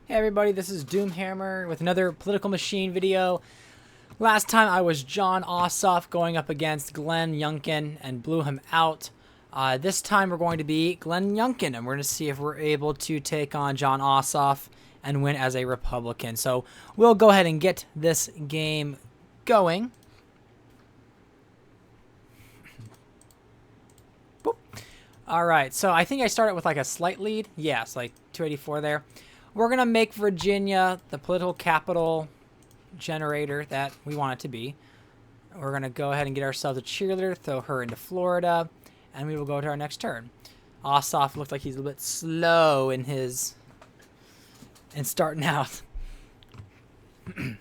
Hey everybody, this is Doomhammer with another Political Machine video. Last time I was John Ossoff going up against Glenn Youngkin and blew him out. This time we're going to be Glenn Youngkin, and we're going to see if we're able to take on John Ossoff and win as a Republican. So we'll go ahead and get this game going. Boop. All right, so I think I started with like a slight lead. Yeah, it's like 284 there. We're going to make Virginia the political capital generator that we want it to be. We're going to go ahead and get ourselves a cheerleader, throw her into Florida, and we will go to our next turn. Ossoff looked like he's a little bit slow in his... and starting out. We're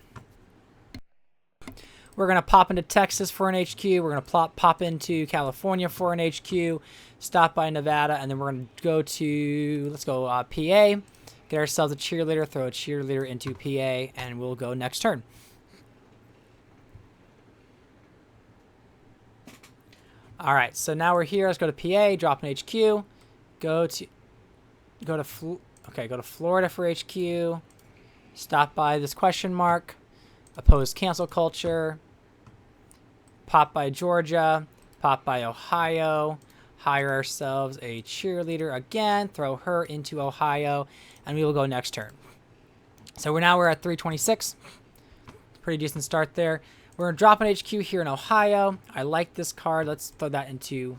going to pop into Texas for an HQ. We're going to pop into California for an HQ. Stop by Nevada, and then we're going to go to... let's go PA. Get ourselves a cheerleader, throw a cheerleader into PA, and we'll go next turn. All right, so now we're here. Let's go to PA, drop an HQ, go to Florida for HQ. Stop by this question mark, oppose cancel culture. Pop by Georgia, pop by Ohio. Hire ourselves a cheerleader again, throw her into Ohio, and we will go next turn. So we're at 326. Pretty decent start there. We're going to drop an HQ here in Ohio. I like this card. Let's throw that into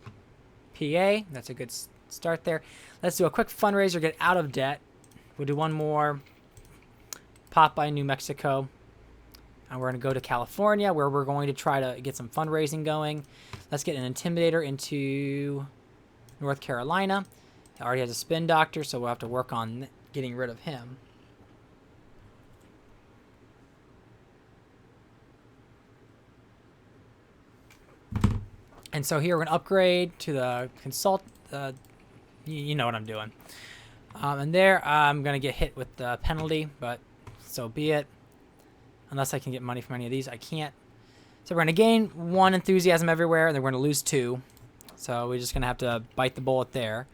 PA. That's a good start there. Let's do a quick fundraiser, get out of debt. We'll do one more. Pop by New Mexico. And we're going to go to California, where we're going to try to get some fundraising going. Let's get an Intimidator into North Carolina. He already has a Spin Doctor, so we'll have to work on getting rid of him. And so here we're going to upgrade to the Consult. You know what I'm doing. And there I'm going to get hit with the penalty, but so be it. Unless I can get money from any of these. I can't. So we're going to gain 1 enthusiasm everywhere, and then we're going to lose 2. So we're just going to have to bite the bullet there.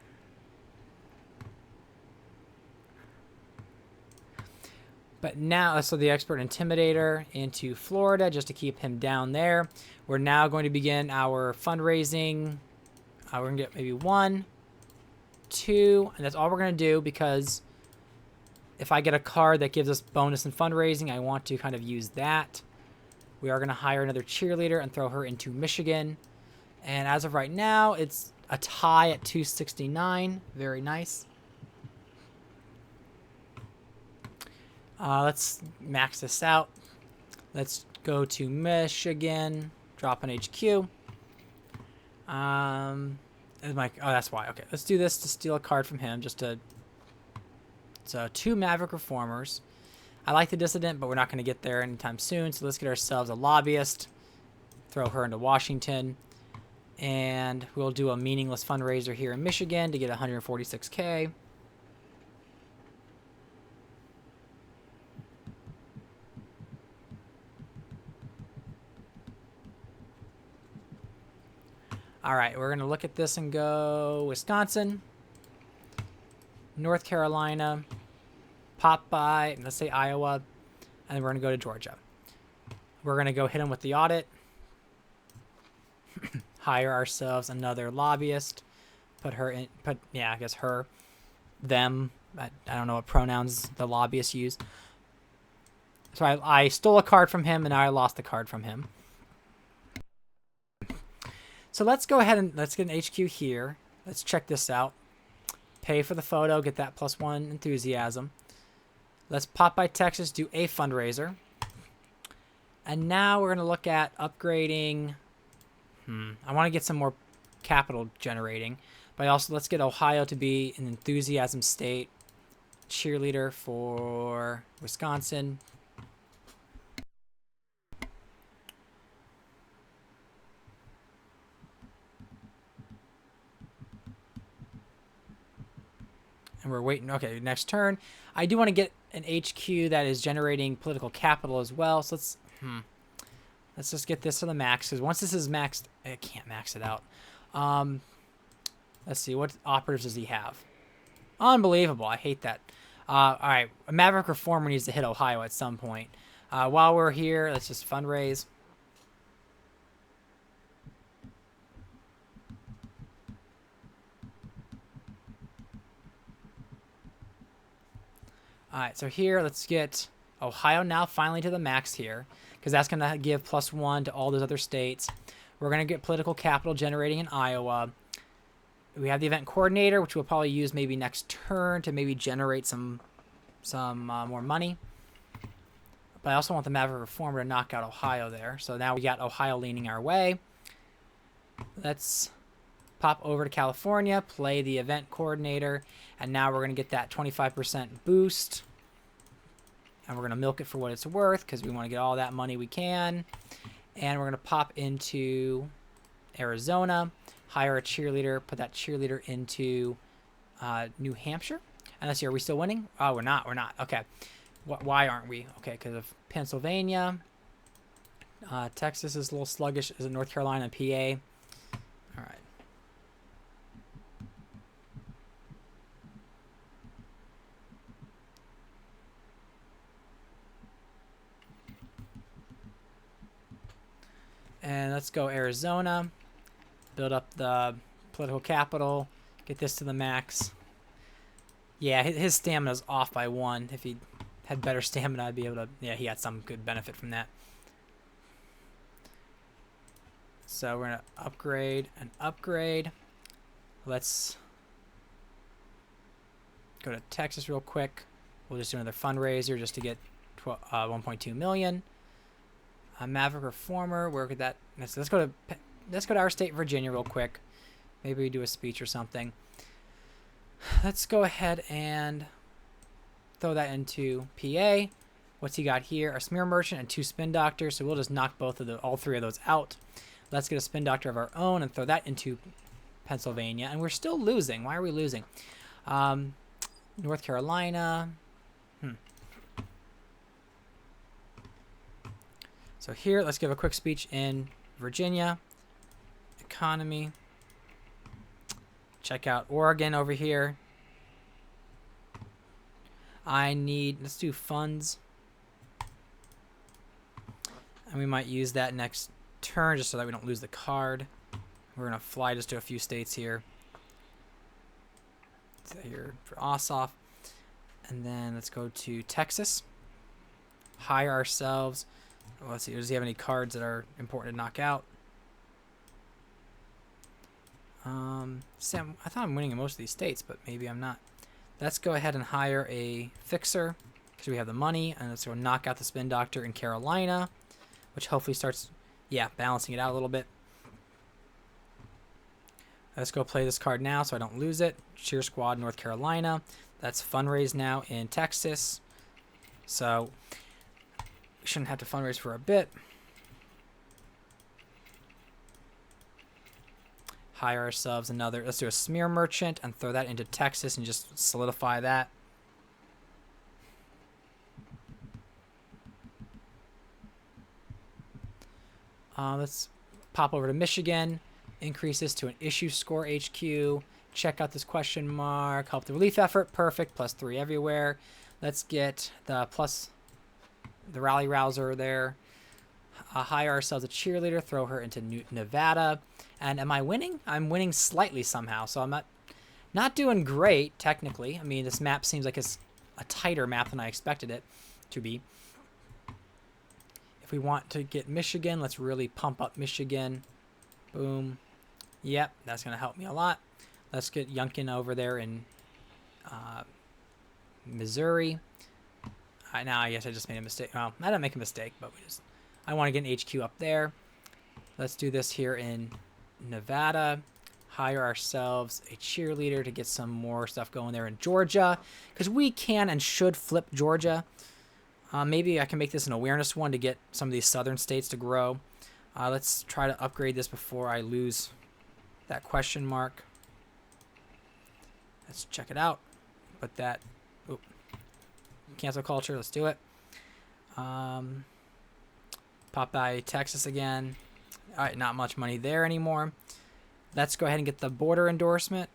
But now, so the Expert Intimidator into Florida, just to keep him down there. We're now going to begin our fundraising. We're going to get maybe 1, 2, and that's all we're going to do, because if I get a card that gives us bonus in fundraising, I want to kind of use that. We are going to hire another cheerleader and throw her into Michigan. And as of right now, it's a tie at 269. Very nice. Let's max this out. Let's go to Michigan. Drop an HQ. Oh, that's why. Okay, let's do this to steal a card from him, just to... So 2 Maverick Reformers. I like the Dissident, but we're not going to get there anytime soon. So let's get ourselves a Lobbyist. Throw her into Washington. And we'll do a meaningless fundraiser here in Michigan to get 146K. All right, we're going to look at this and go Wisconsin, North Carolina, pop by, let's say Iowa, and then we're going to go to Georgia. We're going to go hit them with the audit. Hire ourselves another lobbyist. Put her in, yeah, I guess her, them. I don't know what pronouns the lobbyists use. So I stole a card from him, and now I lost the card from him. So let's go ahead and let's get an HQ here. Let's check this out. Pay for the photo, get that +1 enthusiasm. Let's pop by Texas, do a fundraiser. And now we're going to look at upgrading. I want to get some more capital generating. But also, let's get Ohio to be an enthusiasm state. Cheerleader for Wisconsin. And we're waiting. Okay, next turn. I do want to get an HQ that is generating political capital as well. So let's just get this to the max, because once this is maxed, I can't max it out. Let's see, what operatives does he have? Unbelievable. I hate that. All right, a Maverick Reformer needs to hit Ohio at some point. While we're here, let's just fundraise. All right, so here, let's get Ohio now finally to the max here, because that's going to give +1 to all those other states. We're going to get political capital generating in Iowa. We have the event coordinator, which we'll probably use maybe next turn to maybe generate some more money. But I also want the Maverick Reformer to knock out Ohio there. So now we got Ohio leaning our way. Let's pop over to California, play the event coordinator, and now we're going to get that 25% boost. And we're going to milk it for what it's worth because we want to get all that money we can. And we're going to pop into Arizona, hire a cheerleader, put that cheerleader into New Hampshire. And let's see, are we still winning? Oh, we're not. We're not. Okay. Why aren't we? Okay, because of Pennsylvania. Texas is a little sluggish. Is it North Carolina and PA? All right. And let's go Arizona. Build up the political capital. Get this to the max. Yeah, his stamina's off by 1. If he had better stamina, I'd be able to... Yeah, he had some good benefit from that. So we're going to upgrade and upgrade. Let's go to Texas real quick. We'll just do another fundraiser just to get 1.2 million. Maverick Reformer, where could that... Let's go to our state, Virginia, real quick. Maybe we do a speech or something. Let's go ahead and throw that into PA. What's he got here? A smear merchant and 2 spin doctors. So we'll just knock all 3 of those out. Let's get a spin doctor of our own and throw that into Pennsylvania. And we're still losing. Why are we losing? North Carolina. So here, let's give a quick speech in Virginia. Economy. Check out Oregon over here. Let's do funds. And we might use that next turn just so that we don't lose the card. We're going to fly just to a few states here. So here for Ossoff. And then let's go to Texas. Hire ourselves. Let's see, does he have any cards that are important to knock out? Sam, I thought I'm winning in most of these states, but maybe I'm not. Let's go ahead and hire a fixer because we have the money, and let's go knock out the spin doctor in Carolina, which hopefully starts, balancing it out a little bit. Let's go play this card now so I don't lose it. Cheer Squad, North Carolina. That's fundraise now in Texas. So we shouldn't have to fundraise for a bit. Hire ourselves another. Let's do a smear merchant and throw that into Texas and just solidify that. Let's pop over to Michigan. Increase this to an issue score HQ. Check out this question mark. Help the relief effort. Perfect. +3 everywhere. Let's get the rally rouser there. Hire ourselves a cheerleader. Throw her into Nevada. And am I winning? I'm winning slightly somehow. So I'm not doing great, technically. I mean, this map seems like it's a tighter map than I expected it to be. If we want to get Michigan, let's really pump up Michigan. Boom. Yep, that's going to help me a lot. Let's get Youngkin over there in Missouri. Now I guess I just made a mistake. Well, I didn't make a mistake, but I want to get an HQ up there. Let's do this here in Nevada. Hire ourselves a cheerleader to get some more stuff going there in Georgia, because we can and should flip Georgia. Maybe I can make this an awareness one to get some of these southern states to grow. Let's try to upgrade this before I lose that question mark. Let's check it out. Put that... Oop. Cancel culture. Let's do it. Pop by Texas again. All right, not much money there anymore. Let's go ahead and get the border endorsement.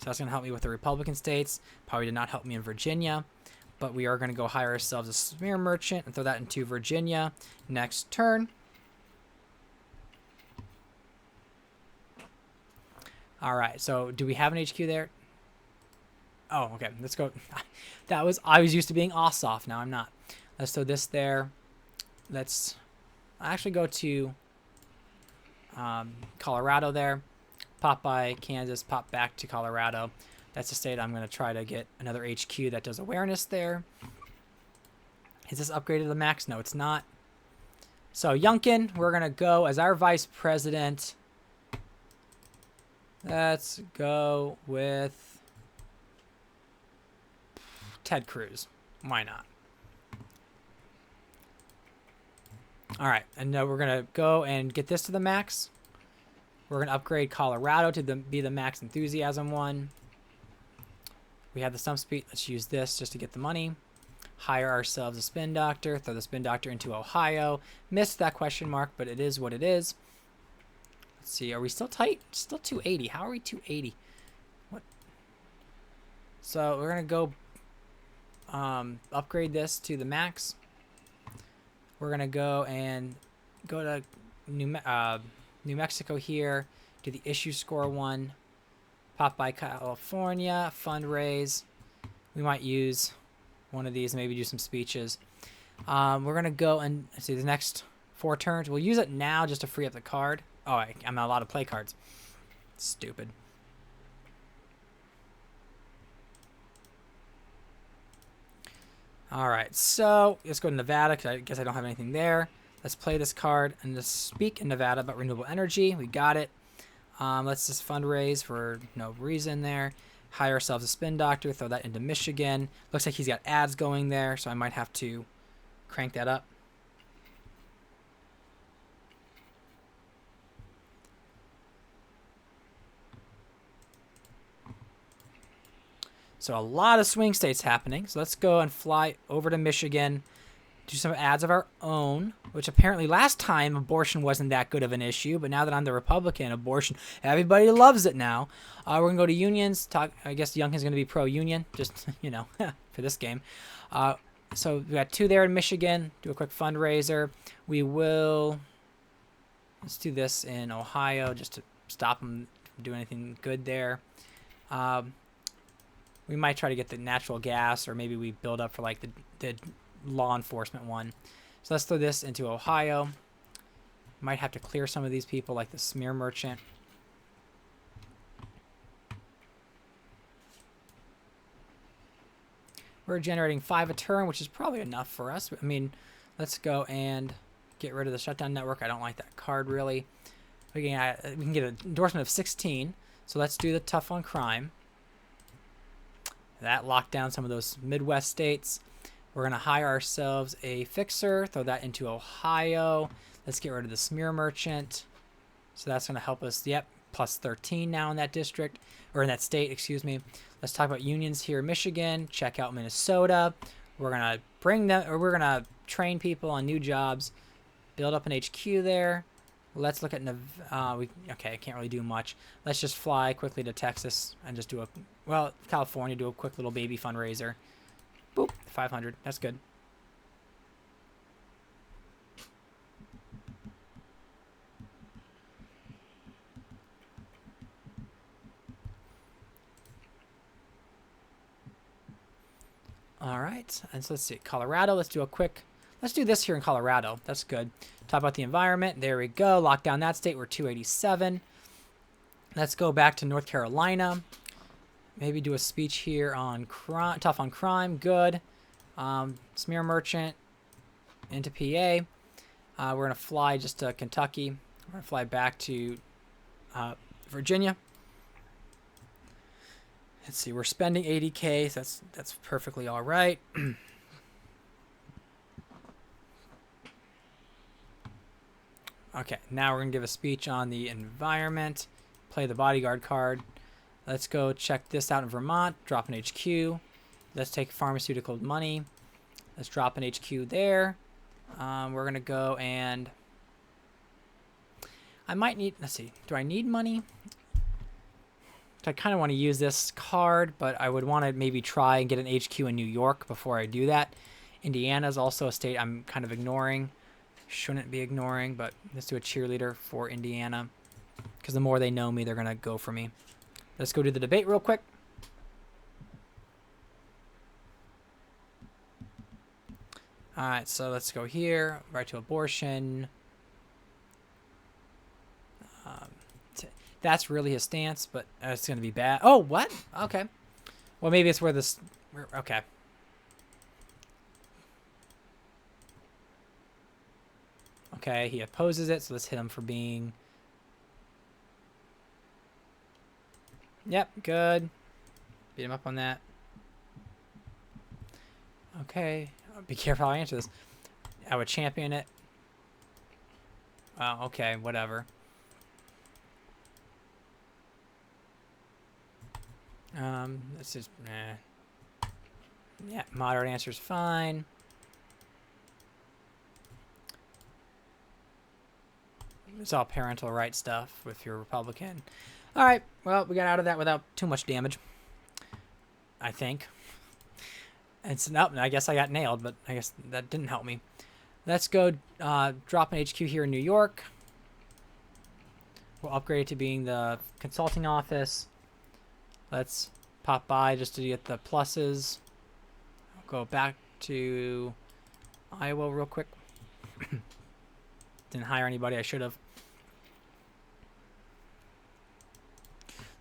that's going to help me with the Republican states. Probably did not help me in Virginia. But we are going to go hire ourselves a smear merchant and throw that into Virginia next turn. All right, so do we have an HQ there? Oh, okay, let's go. I was used to being Ossoff, now I'm not. Let's throw this there. Let's actually go to Colorado there. Pop by Kansas, pop back to Colorado. That's the state I'm going to try to get another HQ that does awareness there. Is this upgraded to the max? No, it's not. So Youngkin, we're going to go as our vice president. Let's go with Ted Cruz. Why not? All right, and now we're going to go and get this to the max. We're going to upgrade Colorado to be the max enthusiasm one. We have the stump speed. Let's use this just to get the money. Hire ourselves a spin doctor. Throw the spin doctor into Ohio. Missed that question mark, but it is what it is. Let's see. Are we still tight? Still 280. How are we 280? What? So we're going to go upgrade this to the max. We're going to go and go to New Mexico here. Do the issue score one. Pop by California. Fundraise. We might use one of these. Maybe do some speeches. We're going to go and see the next 4 turns. We'll use it now just to free up the card. Oh, I'm not allowed to play cards. Stupid. All right, so let's go to Nevada because I guess I don't have anything there. Let's play this card and just speak in Nevada about renewable energy. We got it. Let's just fundraise for no reason there. Hire ourselves a spin doctor. Throw that into Michigan. Looks like he's got ads going there, so I might have to crank that up. So a lot of swing states happening. So let's go and fly over to Michigan, do some ads of our own, which apparently last time abortion wasn't that good of an issue, but now that I'm the Republican, abortion, everybody loves it now. We're going to go to unions. I guess Youngkin's going to be pro-union, just, you know, for this game. So we got 2 there in Michigan. Do a quick fundraiser. Let's do this in Ohio just to stop them from doing anything good there. We might try to get the natural gas, or maybe we build up for like the law enforcement one. So let's throw this into Ohio. Might have to clear some of these people like the smear merchant. We're generating 5 a turn, which is probably enough for us. I mean, let's go and get rid of the shutdown network. I don't like that card really. We can get an endorsement of 16. So let's do the tough on crime. That locked down some of those Midwest states. We're going to hire ourselves a fixer. Throw that into Ohio. Let's get rid of the smear merchant. So that's going to help us. Yep, plus 13 now in that district, or in that state, excuse me. Let's talk about unions here in Michigan. Check out Minnesota. We're going to bring them, or we're going to train people on new jobs. Build up an HQ there. Let's look at okay, I can't really do much. Let's just fly quickly to Texas and just do California, do a quick little baby fundraiser. Boop, 500. That's good. All right, and so let's see, Colorado. Let's do this here in Colorado. That's good. Talk about the environment. There we go. Lock down that state. We're 287. Let's go back to North Carolina. Maybe do a speech here on crime, tough on crime. Good. Smear merchant into PA. We're going to fly just to Kentucky. We're going to fly back to Virginia. Let's see. We're spending 80K. So that's perfectly all right. Okay, now we're going to give a speech on the environment, play the bodyguard card. Let's go check this out in Vermont, drop an HQ. Let's take pharmaceutical money. Let's drop an HQ there. We're going to go and I might need, let's see, do I need money? I kind of want to use this card, but I would want to maybe try and get an HQ in New York before I do that. Indiana is also a state I'm kind of ignoring. Shouldn't be ignoring, but let's do a cheerleader for Indiana. Because the more they know me, they're going to go for me. Let's go do the debate real quick. All right, so let's go here. Right to abortion. That's really his stance, but it's going to be bad. Oh, what? Okay. Well, maybe it's where this... Okay. Okay, he opposes it, so let's hit him for being... Yep, good. Beat him up on that. Okay. Be careful how I answer this. I would champion it. Oh, okay, whatever. Let's just, yeah, moderate answer's fine. It's all parental rights stuff if you're a Republican. All right, well, we got out of that without too much damage, I think. And so, nope, I guess I got nailed, but I guess that didn't help me. Let's go drop an HQ here in New York. We'll upgrade it to being the consulting office. Let's pop by just to get the pluses. I'll go back to Iowa real quick. Didn't hire anybody I should have.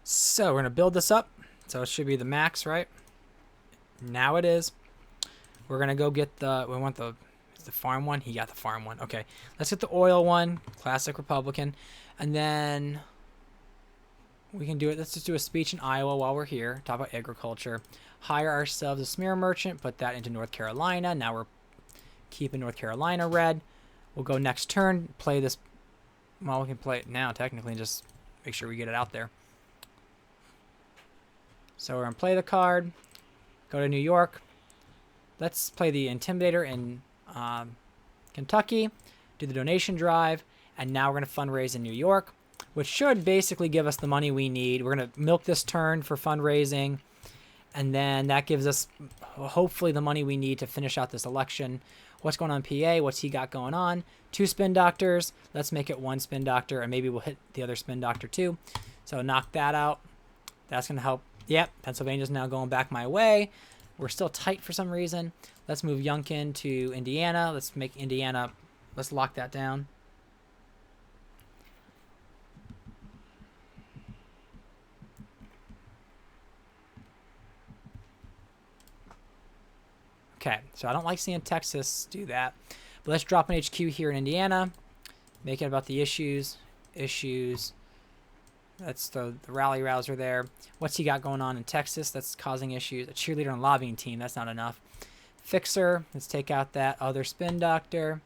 So we're going to build this up. So it should be the max, right? Now it is. We're going to go get the... We want the farm one? He got the farm one. Okay. Let's get the oil one. Classic Republican. And then... We can do it. Let's just do a speech in Iowa while we're here. Talk about agriculture. Hire ourselves a smear merchant. Put that into North Carolina. Now we're keeping North Carolina red. We'll go next turn. Play this. Well, we can play it now, technically, and just make sure we get it out there. So we're going to play the card. Go to New York. Let's play the Intimidator in Kentucky. Do the donation drive. And now we're going to fundraise in New York, which should basically give us the money we need. We're going to milk this turn for fundraising, and then that gives us hopefully the money we need to finish out this election. What's going on in PA? What's he got going on? 2 spin doctors. Let's make it 1 spin doctor, and maybe we'll hit the other spin doctor too. So knock that out. That's going to help. Yep, Pennsylvania's now going back my way. We're still tight for some reason. Let's move Youngkin to Indiana. Let's make Indiana, let's lock that down. Okay, so I don't like seeing Texas do that. But let's drop an HQ here in Indiana. Make it about the issues. That's the rally rouser there. What's he got going on in Texas that's causing issues? A cheerleader and lobbying team. That's not enough. Fixer. Let's take out that other spin doctor.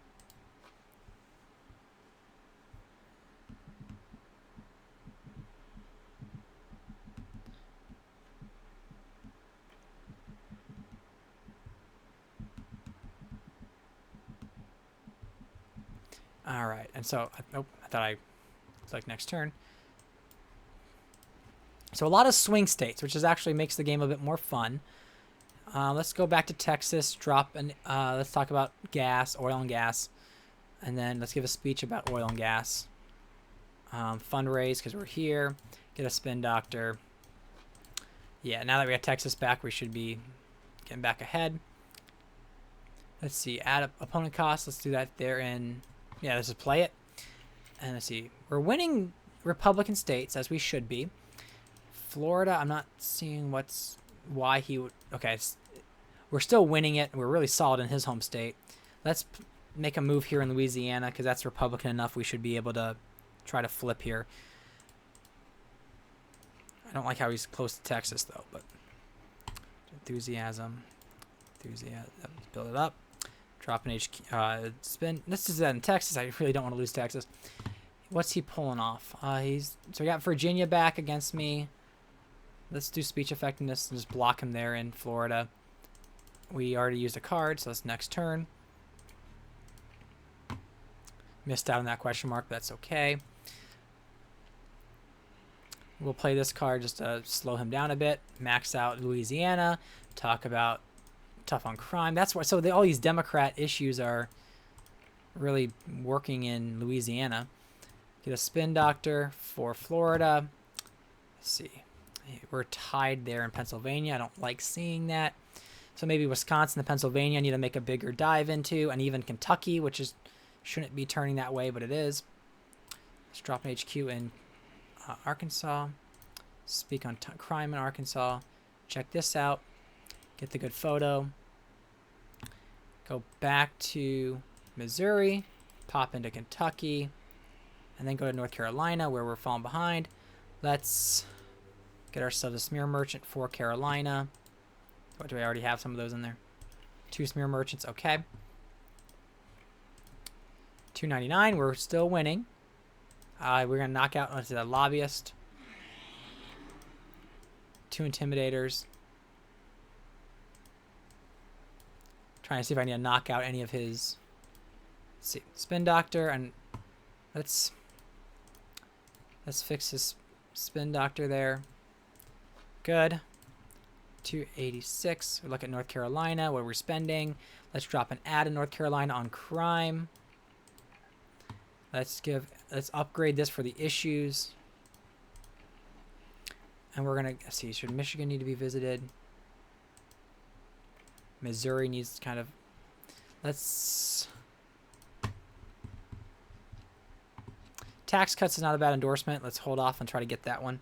All right, and so, nope, I thought I clicked next turn. So a lot of swing states, which is actually makes the game a bit more fun. Let's go back to Texas, drop an, let's talk about gas, oil and gas, and then let's give a speech about oil and gas. Fundraise, because we're here, get a spin doctor. Yeah, now that we got Texas back, we should be getting back ahead. Let's see, add opponent cost, let's do that there in... Yeah, let's just play it. And let's see. We're winning Republican states, as we should be. Florida, I'm not seeing why he would... Okay, we're still winning it. We're really solid in his home state. Let's make a move here in Louisiana, because that's Republican enough. We should be able to try to flip here. I don't like how he's close to Texas, though, but... Enthusiasm. Build it up. Drop an HQ, spin. Let's do that in Texas. I really don't want to lose Texas. What's he pulling off? So we got Virginia back against me. Let's do speech effectiveness and just block him there in Florida. We already used a card, so that's next turn. Missed out on that question mark. That's okay. We'll play this card just to slow him down a bit. Max out Louisiana. Talk about tough on crime. That's why. So all these Democrat issues are really working in Louisiana. Get a spin doctor for Florida. Let's see. We're tied there in Pennsylvania. I don't like seeing that. So maybe Wisconsin and Pennsylvania I need to make a bigger dive into, and even Kentucky, which is shouldn't be turning that way, but it is. Let's drop an HQ in Arkansas. Speak on crime in Arkansas. Check this out. Get the good photo. Go back to Missouri. Pop into Kentucky. And then go to North Carolina, where we're falling behind. Let's get ourselves a smear merchant for Carolina. What, do I already have some of those in there? 2 smear merchants, okay. 299, we're still winning. We're going to knock out onto the lobbyist. 2 intimidators. Trying to see if I need to knock out any of his. Let's see, spin doctor, and let's fix this spin doctor there. Good. 286. We look at North Carolina, what we're spending. Let's drop an ad in North Carolina on crime. Let's upgrade this for the issues. And we're gonna see, should Michigan need to be visited? Missouri needs kind of, let's, tax cuts is not a bad endorsement. Let's hold off and try to get that one.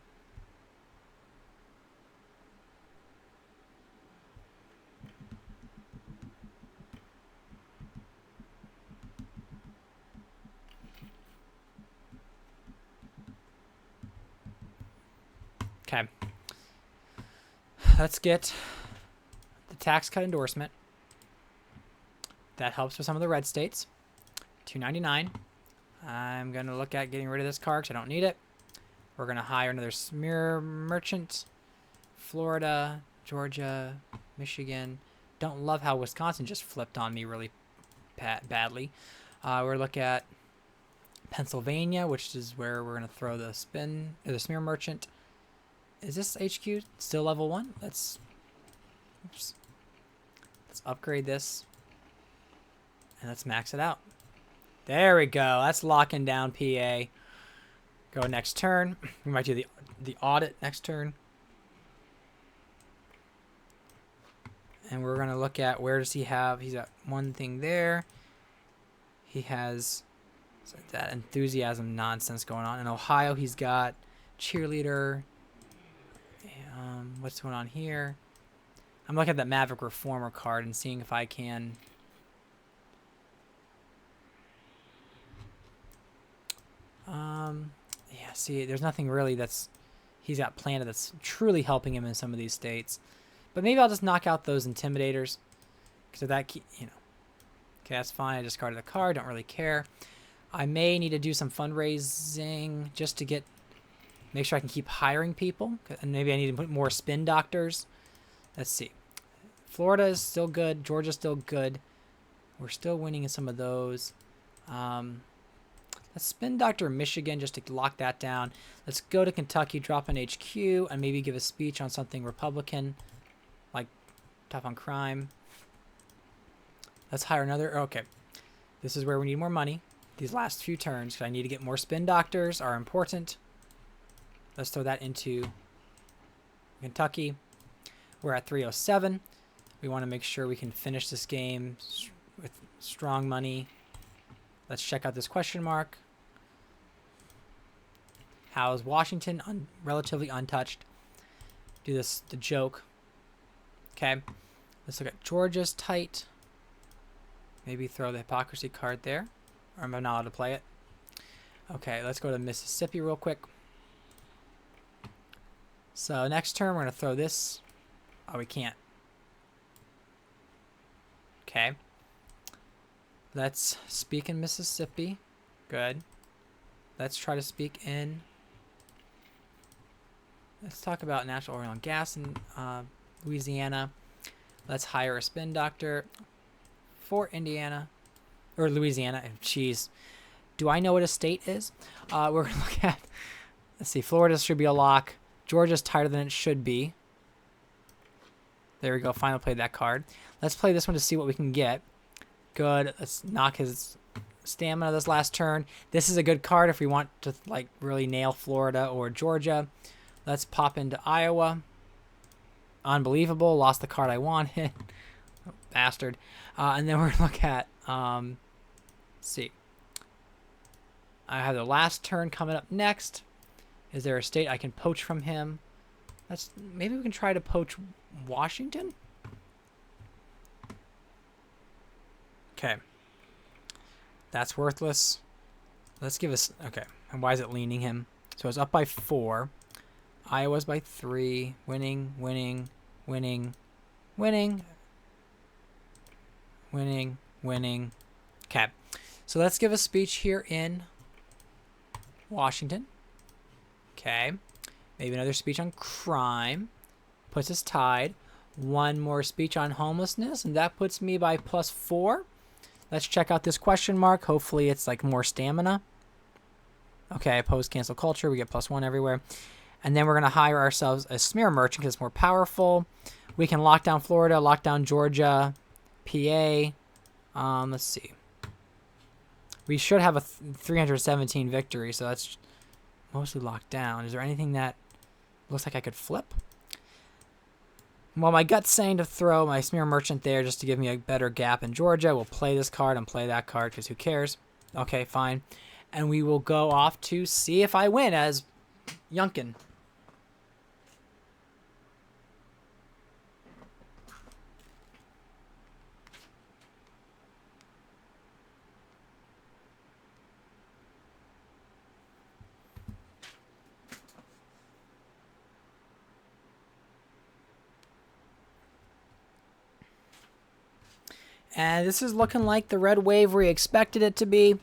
Okay. Let's get the tax cut endorsement. That helps with some of the red states. 299. I'm going to look at getting rid of this card because I don't need it. We're going to hire another smear merchant. Florida, Georgia, Michigan. Don't love how Wisconsin just flipped on me really badly. We're looking at Pennsylvania, which is where we're going to throw the smear merchant. Is this HQ still level 1? Let's upgrade this. And let's max it out. There we go. That's locking down PA. Go next turn. We might do the audit next turn. And we're going to look at where does he have. He's got one thing there. He has that enthusiasm nonsense going on. In Ohio, he's got cheerleader. What's going on here? I'm looking at that Maverick Reformer card and seeing if I can. Yeah, see, there's nothing really he's got planted that's truly helping him in some of these states. But maybe I'll just knock out those intimidators. Because of that, Okay, that's fine. I discarded the card. Don't really care. I may need to do some fundraising just to make sure I can keep hiring people. And maybe I need to put more spin doctors. Let's see. Florida is still good. Georgia's still good. We're still winning in some of those. Let's spin Dr. Michigan just to lock that down. Let's go to Kentucky, drop an HQ, and maybe give a speech on something Republican, like tough on crime. Let's hire another. Okay. This is where we need more money. These last few turns, because I need to get more spin doctors, are important. Let's throw that into Kentucky. We're at 307. We want to make sure we can finish this game with strong money. Let's check out this question mark. How is Washington relatively untouched? Do the joke. Okay. Let's look at Georgia's tight. Maybe throw the hypocrisy card there. Or am I not allowed to play it? Okay, let's go to Mississippi real quick. So next turn, we're going to throw this. Oh, we can't. Okay. Let's speak in Mississippi. Good. Let's try to speak in. Let's talk about natural oil and gas in Louisiana. Let's hire a spin doctor for Indiana. Or Louisiana. Jeez. Do I know what a state is? We're going to look at Let's see. Florida should be a lock. Georgia's tighter than it should be. There we go. Finally played that card. Let's play this one to see what we can get. Good. Let's knock his stamina this last turn. This is a good card if we want to like really nail Florida or Georgia. Let's pop into Iowa. Unbelievable. Lost the card I wanted. Bastard. And then we're going to look at, let's see. I have the last turn coming up next. Is there a state I can poach from him? Maybe we can try to poach Washington? Okay. That's worthless. Let's give us... Okay. And why is it leaning him? So it's up by 4. Iowa's by 3. Winning, winning, winning, winning, winning, winning. Okay. So let's give a speech here in Washington. Okay. Maybe another speech on crime. Puts us tied. One more speech on homelessness, and that puts me by +4. Let's check out this question mark. Hopefully it's like more stamina. Okay, oppose cancel culture. We get +1 everywhere. And then we're going to hire ourselves a smear merchant because it's more powerful. We can lock down Florida, lock down Georgia, PA. Let's see. We should have a 317 victory, so that's mostly locked down. Is there anything that looks like I could flip? Well, my gut's saying to throw my smear merchant there just to give me a better gap in Georgia. We'll play this card and play that card because who cares? Okay, fine. And we will go off to see if I win as Youngkin. And this is looking like the red wave we expected it to be.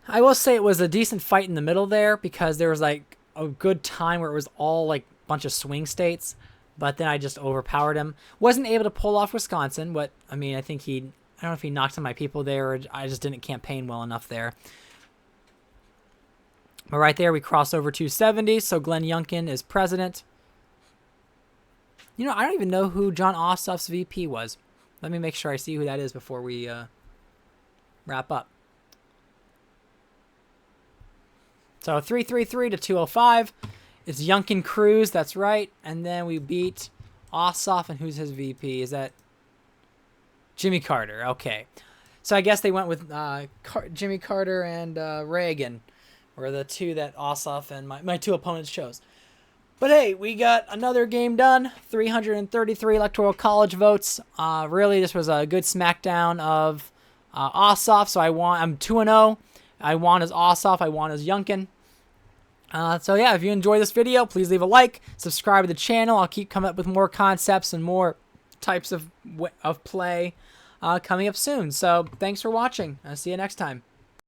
I will say it was a decent fight in the middle there because there was like a good time where it was all like a bunch of swing states. But then I just overpowered him. Wasn't able to pull off Wisconsin. But I mean, I think I don't know if he knocked some of my people there or I just didn't campaign well enough there. But right there, we cross over 270. So Glenn Youngkin is president. You know, I don't even know who John Ossoff's VP was. Let me make sure I see who that is before we wrap up. So 333 to 205. It's Youngkin Cruz, that's right. And then we beat Ossoff, and who's his VP? Is that Jimmy Carter? Okay. So I guess they went with Jimmy Carter and Reagan were the two that Ossoff and my two opponents chose. But hey, we got another game done. 333 Electoral College votes. Really, this was a good smackdown of Ossoff. So I'm 2-0. I won as Ossoff. I won as Youngkin. So yeah, if you enjoyed this video, please leave a like. Subscribe to the channel. I'll keep coming up with more concepts and more types of play coming up soon. So thanks for watching. I'll see you next time.